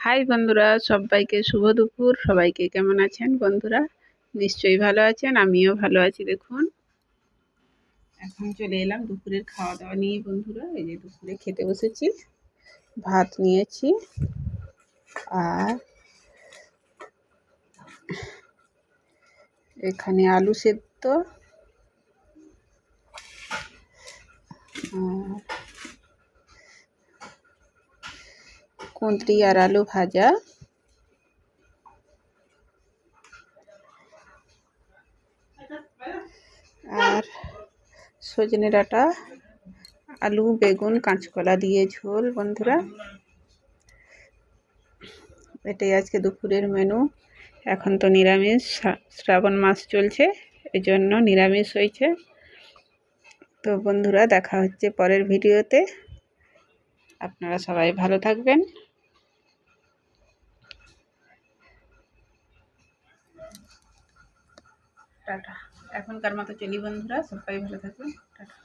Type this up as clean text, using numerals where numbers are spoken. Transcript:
High বন্ধুরা, সবাইকে শুভ দুপুর। সবাইকে কেমন আছেন বন্ধুরা? নিশ্চয়ই ভালো আছেন, আমিও ভালো আছি। দেখুন, এখন চলে এলাম দুপুরের খাওয়া দাওয়া নিয়ে বন্ধুরা। এই যে দুপুরে খেতে বসেছি, ভাত নিয়েছি আর এখানে আলু সেদ্ধ আর কুঁদরি আর আলু ভাজা, আর সজনে ডাঁটা, আলু, বেগুন, কাঁচকলা দিয়ে ঝোল বন্ধুরা। এটাই আজকে দুপুরের মেনু। এখন তো নিরামিষ, শ্রাবণ মাস চলছে, এজন্য নিরামিষ হয়েছে। তো বন্ধুরা, দেখা হচ্ছে পরের ভিডিওতে। আপনারা সবাই ভালো থাকবেন। টাটা। এখনকার মতো চলি বন্ধুরা, সবাই ভালো থাকবেন। টাটা।